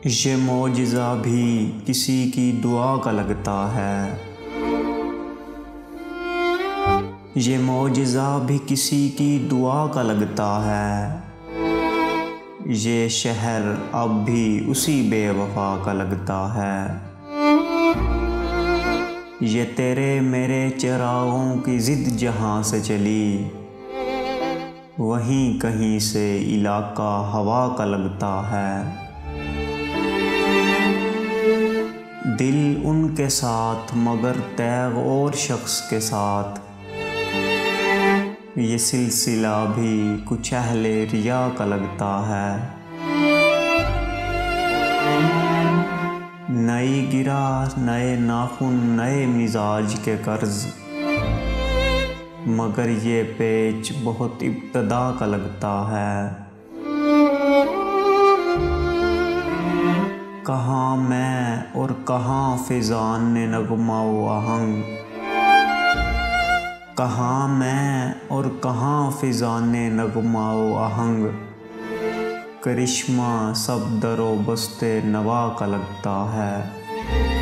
ये मौजिज़ा भी किसी की दुआ का लगता है। ये मौजिज़ा भी किसी की दुआ का लगता है। ये शहर अब भी उसी बेवफा का लगता है। ये तेरे मेरे चिरागों की ज़िद जहाँ से चली, वहीं कहीं से इलाका हवा का लगता है। दिल उनके साथ मगर तैग और शख्स के साथ, ये सिलसिला भी कुछ अहले रिया का लगता है। नई गिरा नए नाखून नए मिजाज के कर्ज, मगर ये पेच बहुत इब्तदा का लगता है। कहाँ मैं और कहाँ फिजान ने नगमा व आहंग, कहाँ मैं और कहाँ फिजान ने नगमा व आहंग, करिश्मा सब दरो बस्ते नवा का लगता है।